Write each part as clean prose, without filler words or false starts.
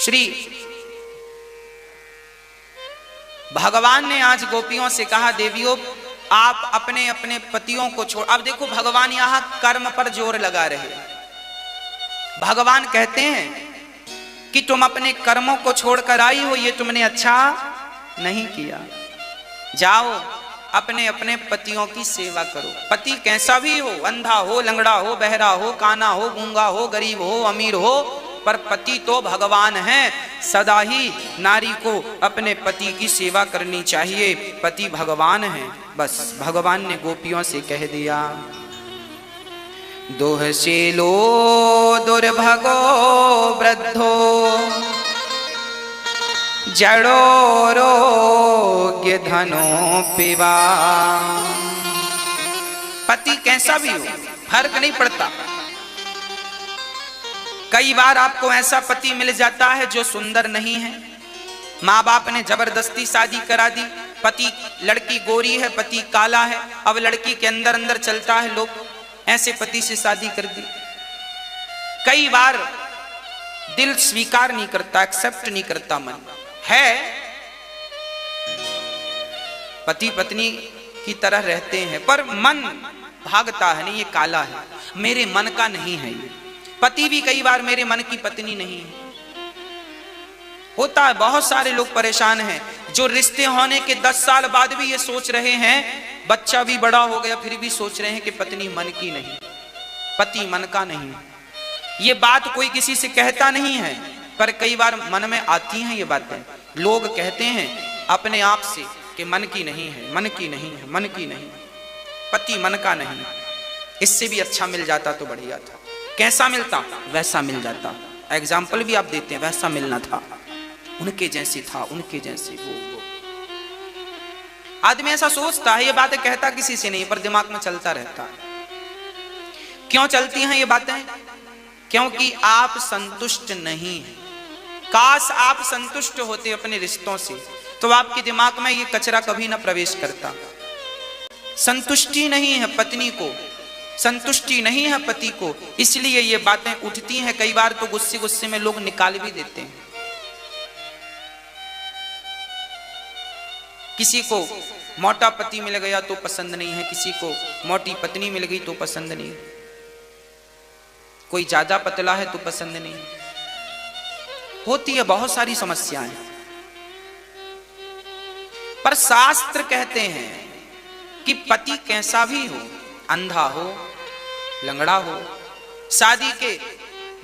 श्री भगवान ने आज गोपियों से कहा, देवियों आप अपने अपने पतियों को छोड़। अब देखो भगवान यहां कर्म पर जोर लगा रहे हैं। भगवान कहते हैं कि तुम अपने कर्मों को छोड़कर आई हो, ये तुमने अच्छा नहीं किया। जाओ अपने अपने पतियों की सेवा करो। पति कैसा भी हो, अंधा हो, लंगड़ा हो, बहरा हो, काना हो, गूंगा हो, गरीब हो, अमीर हो, पर पति तो भगवान है। सदा ही नारी को अपने पति की सेवा करनी चाहिए। पति भगवान है। बस भगवान ने गोपियों से कह दिया, दोहशीलो दुर्भगो वृद्धो जड़ो रोग्य धनो पिवा। पति कैसा भी हो फर्क नहीं पड़ता। कई बार आपको ऐसा पति मिल जाता है जो सुंदर नहीं है, माँ बाप ने जबरदस्ती शादी करा दी। पति, लड़की गोरी है, पति काला है, अब लड़की के अंदर अंदर चलता है, लोग ऐसे पति से शादी कर दी। कई बार दिल स्वीकार नहीं करता, एक्सेप्ट नहीं करता मन है। पति पत्नी की तरह रहते हैं पर मन भागता है, नहीं ये काला है, मेरे मन का नहीं है। ये पति भी कई बार मेरे मन की पत्नी नहीं है। होता है, बहुत सारे लोग परेशान हैं जो रिश्ते होने के 10 साल बाद भी ये सोच रहे हैं, बच्चा भी बड़ा हो गया फिर भी सोच रहे हैं कि पत्नी मन की नहीं, पति मन का नहीं। ये बात कोई किसी से कहता नहीं है पर कई बार मन में आती हैं ये बातें। लोग कहते हैं अपने आप से कि मन की नहीं है, मन की नहीं है, मन की नहीं, पति मन का नहीं। इससे भी अच्छा मिल जाता तो बढ़िया था। कैसा मिलता? वैसा मिल जाता। एग्जाम्पल भी आप देते हैं, वैसा मिलना था, उनके जैसे था, उनके जैसे वो। आदमी ऐसा सोचता है, ये बातें कहता किसी से नहीं पर दिमाग में चलता रहता है। क्यों चलती हैं ये बातें? क्योंकि आप संतुष्ट नहीं हैं। काश आप संतुष्ट होते अपने रिश्तों से तो आपके दिमाग में ये कचरा कभी ना प्रवेश करता। संतुष्टि नहीं है पत्नी को, संतुष्टि नहीं है पति को, इसलिए ये बातें उठती हैं। कई बार तो गुस्से गुस्से में लोग निकाल भी देते हैं। किसी को मोटा पति मिल गया तो पसंद नहीं है, किसी को मोटी पत्नी मिल गई तो पसंद नहीं, कोई ज्यादा पतला है तो पसंद नहीं। होती है बहुत सारी समस्याएं। पर शास्त्र कहते हैं कि पति कैसा भी हो, अंधा हो, लंगड़ा हो, शादी के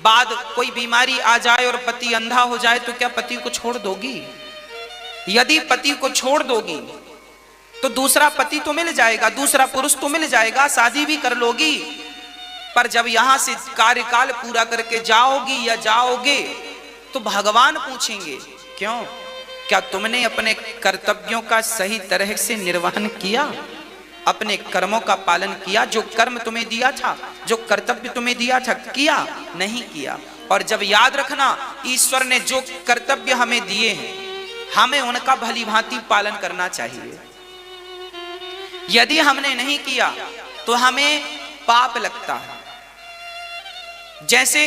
बाद कोई बीमारी आ जाए और पति अंधा हो जाए तो क्या पति को छोड़ दोगी? यदि पति को छोड़ दोगी तो दूसरा पति तो मिल जाएगा, दूसरा पुरुष तो मिल जाएगा, शादी भी कर लोगी। पर जब यहां से कार्यकाल पूरा करके जाओगी या जाओगे तो भगवान पूछेंगे, क्यों? क्या तुमने अपने कर्तव्यों का सही तरह से निर्वहन किया? अपने कर्मों का पालन किया? जो कर्म तुम्हें दिया था, जो कर्तव्य तुम्हें दिया था, किया? नहीं किया। और जब याद रखना, ईश्वर ने जो कर्तव्य हमें दिए हैं हमें उनका भली भांति पालन करना चाहिए। यदि हमने नहीं किया तो हमें पाप लगता है। जैसे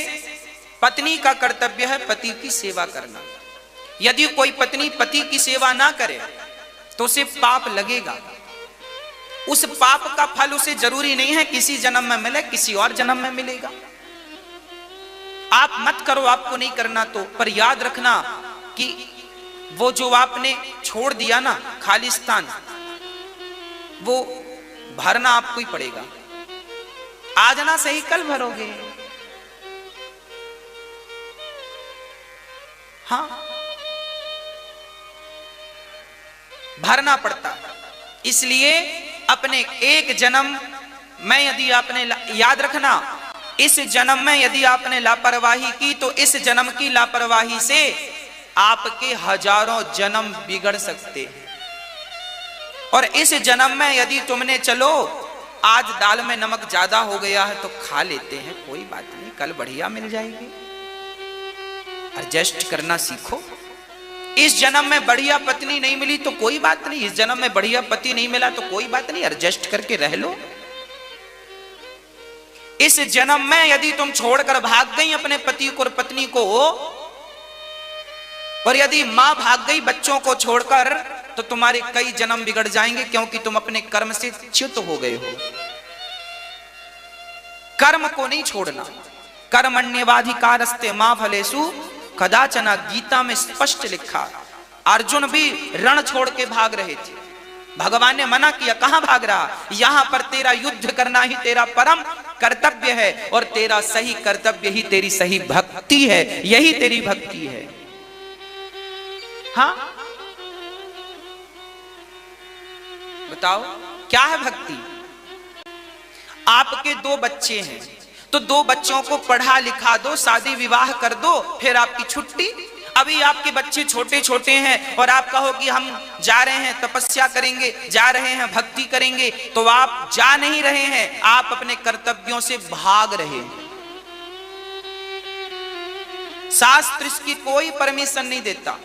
पत्नी का कर्तव्य है पति की सेवा करना। यदि कोई पत्नी पति की सेवा ना करे तो उसे पाप लगेगा। उस पाप का फल उसे जरूरी नहीं है किसी जन्म में मिले, किसी और जन्म में मिलेगा। आप मत करो, आपको नहीं करना तो, पर याद रखना कि वो जो आपने छोड़ दिया ना खालिस्तान, वो भरना आपको ही पड़ेगा। आज ना सही कल भरोगे। हाँ, भरना पड़ता। इसलिए अपने एक जन्म में यदि आपने, याद रखना, इस जन्म में यदि आपने लापरवाही की तो इस जन्म की लापरवाही से आपके हजारों जन्म बिगड़ सकते हैं। और इस जन्म में यदि तुमने, चलो आज दाल में नमक ज्यादा हो गया है तो खा लेते हैं, कोई बात नहीं, कल बढ़िया मिल जाएगी। एडजस्ट करना सीखो। इस जन्म में बढ़िया पत्नी नहीं मिली तो कोई बात नहीं, इस जन्म में बढ़िया पति नहीं मिला तो कोई बात नहीं, एडजस्ट करके रह लो। इस जन्म में यदि तुम छोड़कर भाग गई अपने पति को और पत्नी को और यदि मां भाग गई बच्चों को छोड़कर तो तुम्हारे कई जन्म बिगड़ जाएंगे, क्योंकि तुम अपने कर्म से च्युत हो गए हो। कर्म को नहीं छोड़ना। कर्मण्येवाधिकारस्ते मां फलेषु कदाचन, गीता में स्पष्ट लिखा। अर्जुन भी रण छोड़ के भाग रहे थे, भगवान ने मना किया, कहां भाग रहा, यहां पर तेरा युद्ध करना ही तेरा परम कर्तव्य है, और तेरा सही कर्तव्य ही तेरी सही भक्ति है, यही तेरी भक्ति है। हाँ बताओ क्या है भक्ति? आपके 2 बच्चे हैं तो 2 बच्चों को पढ़ा लिखा दो, शादी विवाह कर दो, फिर आपकी छुट्टी। अभी आपके बच्चे छोटे छोटे हैं और आप कहो कि हम जा रहे हैं तपस्या करेंगे, जा रहे हैं भक्ति करेंगे, तो आप जा नहीं रहे हैं, आप अपने कर्तव्यों से भाग रहे हैं। शास्त्र इसकी कोई परमिशन नहीं देता।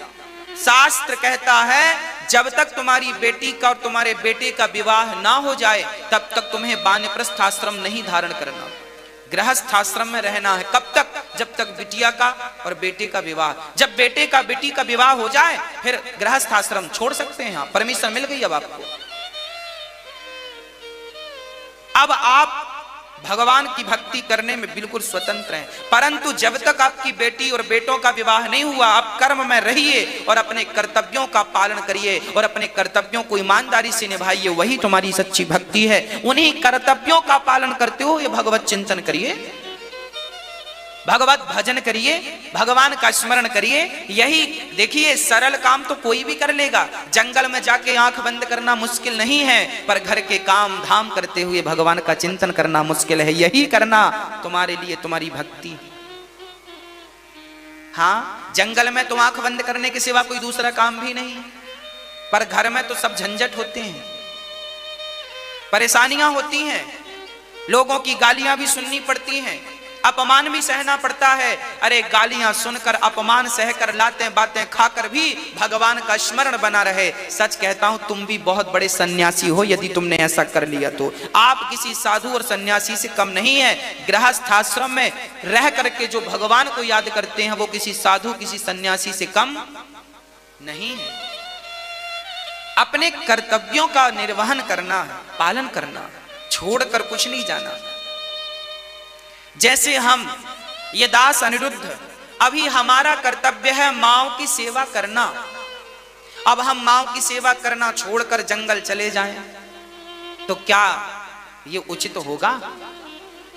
शास्त्र कहता है जब तक तुम्हारी बेटी का और तुम्हारे बेटे का विवाह ना हो जाए तब तक तुम्हें वानप्रस्थ आश्रम नहीं धारण करना, गृहस्थ आश्रम में रहना है। कब तक? जब तक बिटिया का और बेटे का विवाह। जब बेटे का बेटी का विवाह हो जाए फिर गृहस्थ आश्रम छोड़ सकते हैं, परमिशन मिल गई अब आपको। अब आप भगवान की भक्ति करने में बिल्कुल स्वतंत्र हैं, परंतु जब तक आपकी बेटी और बेटों का विवाह नहीं हुआ आप कर्म में रहिए और अपने कर्तव्यों का पालन करिए और अपने कर्तव्यों को ईमानदारी से निभाइए, वही तुम्हारी सच्ची भक्ति है। उन्हीं कर्तव्यों का पालन करते हो ये भगवत चिंतन करिए, भगवत भजन करिए, भगवान का स्मरण करिए। यही देखिए सरल काम तो कोई भी कर लेगा। जंगल में जाके आंख बंद करना मुश्किल नहीं है, पर घर के काम धाम करते हुए भगवान का चिंतन करना मुश्किल है। यही करना तुम्हारे लिए तुम्हारी भक्ति। हाँ, जंगल में तो आंख बंद करने के सिवा कोई दूसरा काम भी नहीं, पर घर में तो सब झंझट होते हैं, परेशानियां होती हैं, लोगों की गालियां भी सुननी पड़ती हैं, अपमान भी सहना पड़ता है। अरे गालियां सुनकर, अपमान सहकर, लातें बातें खाकर भी भगवान का स्मरण बना रहे। सच कहता हूं तुम भी बहुत बड़े सन्यासी हो यदि तुमने ऐसा कर लिया तो। आप किसी साधु और सन्यासी से कम नहीं है। गृहस्थ आश्रम में रह करके जो भगवान को याद करते हैं वो किसी साधु किसी सन्यासी से कम नहीं है। अपने कर्तव्यों का निर्वहन करना है, पालन करना, छोड़कर कुछ नहीं जाना। जैसे हम ये दास अनिरुद्ध, अभी हमारा कर्तव्य है माओ की सेवा करना। अब हम माओ की सेवा करना छोड़कर जंगल चले जाएं तो क्या ये उचित होगा?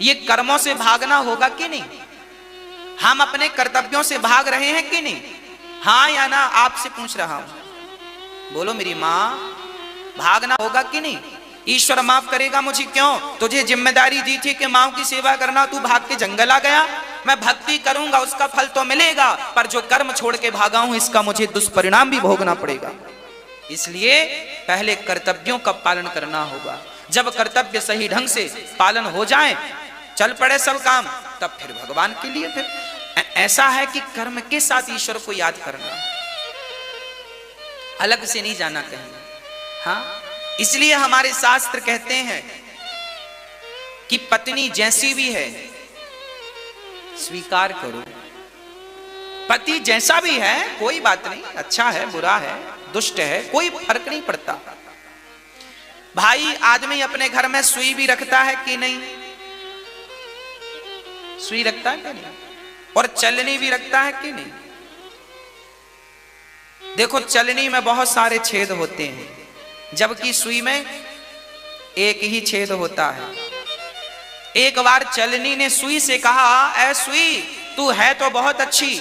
ये कर्मों से भागना होगा कि नहीं? हम अपने कर्तव्यों से भाग रहे हैं कि नहीं? हाँ या ना आपसे पूछ रहा हूं, बोलो मेरी मां, भागना होगा कि नहीं? ईश्वर माफ करेगा मुझे, क्यों? तुझे जिम्मेदारी दी थी कि मां की सेवा करना, तू भाग के जंगल आ गया। मैं भक्ति करूंगा उसका फल तो मिलेगा, पर जो कर्म छोड़ के भागा हूं इसका मुझे दुष्परिणाम भी भोगना पड़ेगा। इसलिए पहले कर्तव्यों का पालन करना होगा। जब कर्तव्य सही ढंग से पालन हो जाए, चल पड़े सब काम, तब फिर भगवान के लिए फिर ऐसा है कि कर्म के साथ ईश्वर को याद करना, अलग से नहीं जाना कहीं। हाँ, इसलिए हमारे शास्त्र कहते हैं कि पत्नी जैसी भी है स्वीकार करो। पति जैसा भी है कोई बात नहीं, अच्छा है, बुरा है, दुष्ट है, कोई फर्क नहीं पड़ता। भाई आदमी अपने घर में सुई भी रखता है कि नहीं? सुई रखता है कि नहीं? और चलनी भी रखता है कि नहीं? देखो चलनी में बहुत सारे छेद होते हैं, जबकि सुई में एक ही छेद होता है। एक बार चलनी ने सुई से कहा, ऐ सुई तू है तो बहुत अच्छी,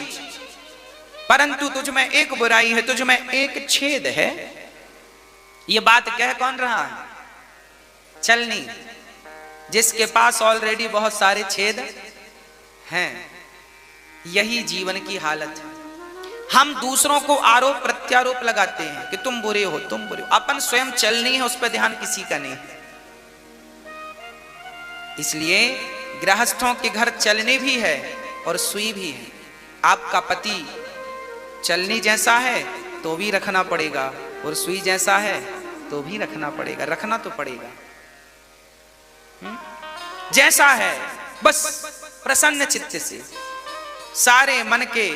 परंतु तुझ में एक बुराई है, तुझ में एक छेद है। ये बात कह कौन रहा है? चलनी, जिसके पास ऑलरेडी बहुत सारे छेद हैं। यही जीवन की हालत है। हम दूसरों को आरोप प्रत्यारोप लगाते हैं कि तुम बुरे हो, तुम बुरे हो। अपन स्वयं चलनी है, उस पर ध्यान किसी का नहीं। इसलिए गृहस्थों के घर चलनी भी है और सुई भी है। आपका पति चलनी जैसा है तो भी रखना पड़ेगा, और सुई जैसा है तो भी रखना पड़ेगा, रखना तो पड़ेगा। जैसा है बस प्रसन्न चित्त से, सारे मन के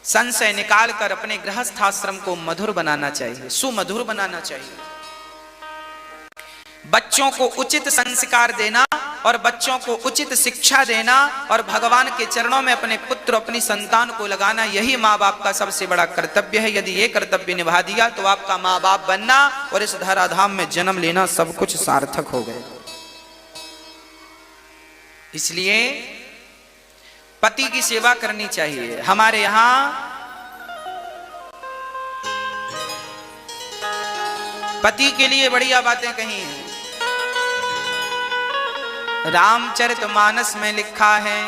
संशय निकालकर अपने गृहस्थाश्रम को मधुर बनाना चाहिए, सुमधुर बनाना चाहिए। बच्चों को उचित संस्कार देना और बच्चों को उचित शिक्षा देना और भगवान के चरणों में अपने पुत्र अपनी संतान को लगाना, यही माँ बाप का सबसे बड़ा कर्तव्य है। यदि ये कर्तव्य निभा दिया तो आपका माँ बाप बनना और इस धराधाम में जन्म लेना सब कुछ सार्थक हो गए। इसलिए पति की सेवा करनी चाहिए। हमारे यहां पति के लिए बढ़िया बातें कही हैं। रामचरितमानस में लिखा है,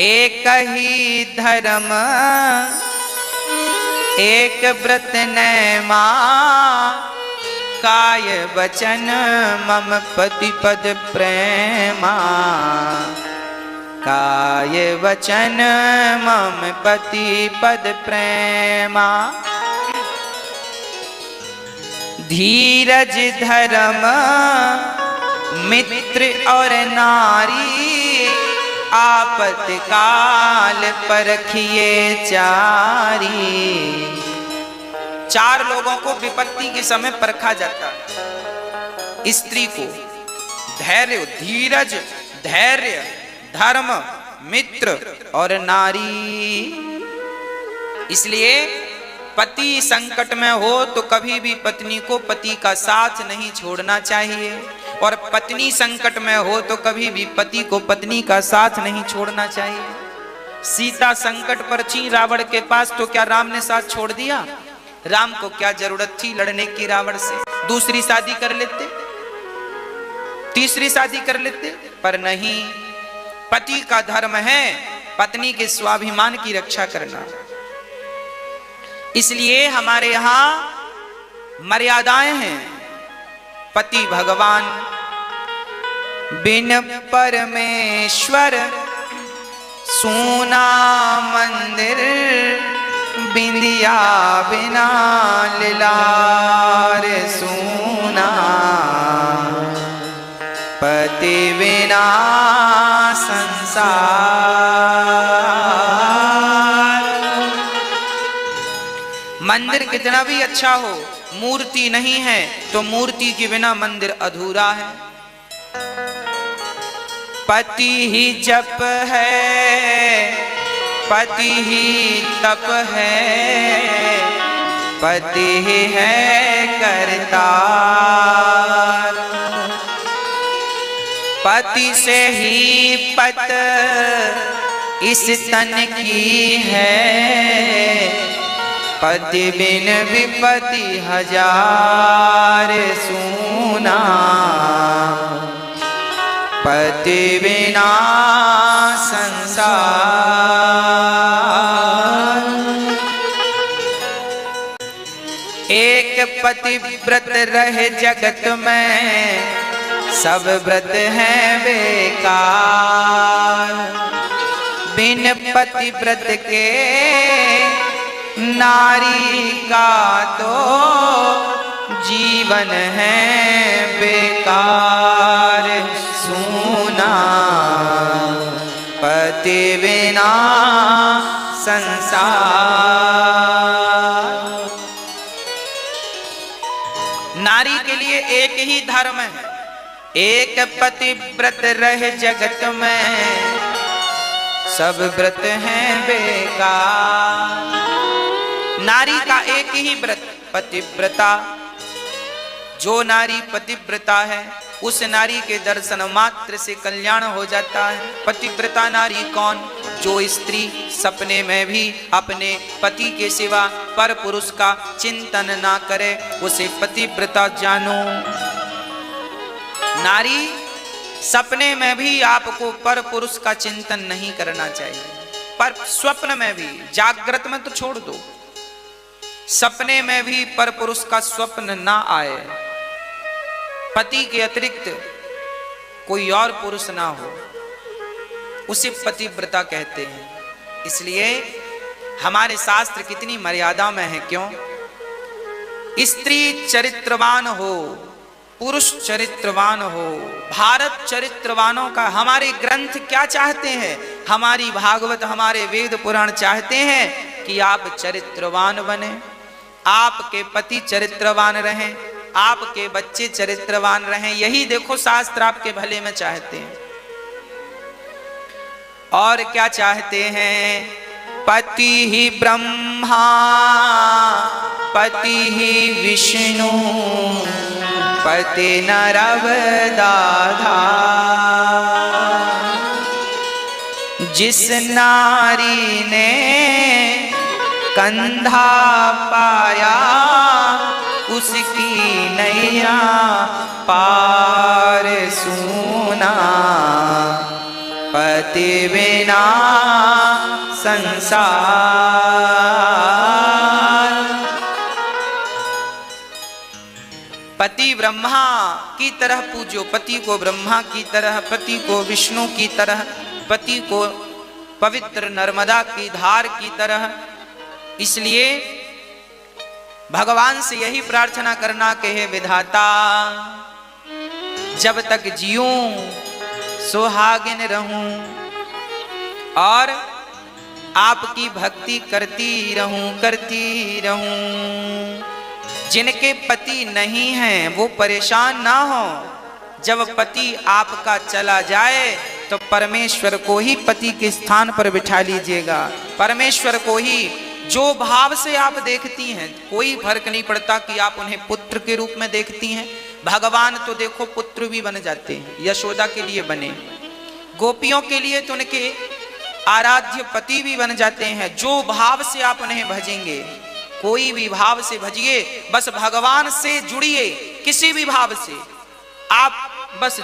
एक ही धर्म एक व्रत नैमा, काय वचन मम पति पद प्रेमा, काय वचन मम पति पद प्रेमा। धीरज धर्म मित्र और नारी, आपत्काल परखिए चारी। चार लोगों को विपत्ति के समय परखा जाता है। स्त्री को धैर्य, धीरज, धैर्य, धर्म, मित्र और नारी। इसलिए पति संकट में हो तो कभी भी पत्नी को पति का साथ नहीं छोड़ना चाहिए, और पत्नी संकट में हो तो कभी भी पति को पत्नी का साथ नहीं छोड़ना चाहिए। सीता संकट पर थी रावण के पास, तो क्या राम ने साथ छोड़ दिया? राम को क्या जरूरत थी लड़ने की रावण से? दूसरी शादी कर लेते, तीसरी शादी कर लेते, पर नहीं। पति का धर्म है पत्नी के स्वाभिमान की रक्षा करना। इसलिए हमारे यहां मर्यादाएं हैं। पति भगवान बिन परमेश्वर, सोना मंदिर बिंदिया बिना लार सोना, पति बिना संसार। मंदिर कितना भी अच्छा हो, मूर्ति नहीं है तो मूर्ति के बिना मंदिर अधूरा है। पति ही जप है, पति ही तप है, पति ही है करतार। पति से ही पत इस तन की है, पति बिन विपति हजार सूना, पति बिना संसार। एक पति व्रत रहे जगत में, सब व्रत हैं बेकार। बिन पति व्रत के नारी का तो जीवन है बेकार सूना, पति बिना संसार। नारी के लिए एक ही धर्म है, एक पति व्रत रहे जगत में, सब व्रत हैं बेकार। नारी का एक ही व्रत पतिव्रता। जो नारी पतिव्रता है उस नारी के दर्शन मात्र से कल्याण हो जाता है। पतिव्रता नारी कौन? जो स्त्री सपने में भी अपने पति के सिवा पर पुरुष का चिंतन ना करे, उसे पतिव्रता जानो। नारी सपने में भी आपको पर पुरुष का चिंतन नहीं करना चाहिए, पर स्वप्न में भी, जागृत में तो छोड़ दो, सपने में भी पर पुरुष का स्वप्न ना आए, पति के अतिरिक्त कोई और पुरुष ना हो, उसे पतिव्रता कहते हैं। इसलिए हमारे शास्त्र कितनी मर्यादा में है। क्यों? स्त्री चरित्रवान हो, पुरुष चरित्रवान हो। भारत चरित्रवानों का, हमारे ग्रंथ क्या चाहते हैं हमारी भागवत, हमारे वेद पुराण चाहते हैं कि आप चरित्रवान बने, आपके पति चरित्रवान रहें, आपके बच्चे चरित्रवान रहें। यही देखो शास्त्र आपके भले में चाहते हैं। और क्या चाहते हैं? पति ही ब्रह्मा, पति ही विष्णु, पति नरवदाधा। जिस नारी ने कंधा पाया, उसकी नैया पार सूना। पति बिना संसार। पति ब्रह्मा की तरह पूजो, पति को ब्रह्मा की तरह, पति को विष्णु की तरह, पति को पवित्र नर्मदा की धार की तरह। इसलिए भगवान से यही प्रार्थना करना कि हे विधाता, जब तक जीऊं सुहागिन रहूं और आपकी भक्ति करती रहूं। जिनके पति नहीं हैं वो परेशान ना हो। जब पति आपका चला जाए तो परमेश्वर को ही पति के स्थान पर बिठा लीजिएगा। परमेश्वर को ही जो भाव से आप देखती हैं, कोई फर्क नहीं पड़ता कि आप उन्हें पुत्र के रूप में देखती हैं। भगवान तो देखो पुत्र भी बन जाते हैं, यशोदा के लिए बने, गोपियों के लिए तो उनके आराध्य पति भी बन जाते हैं। जो भाव से आप उन्हें भजेंगे, कोई भी भाव से भजिए, बस भगवान से जुड़िए, किसी भी भाव से आप बस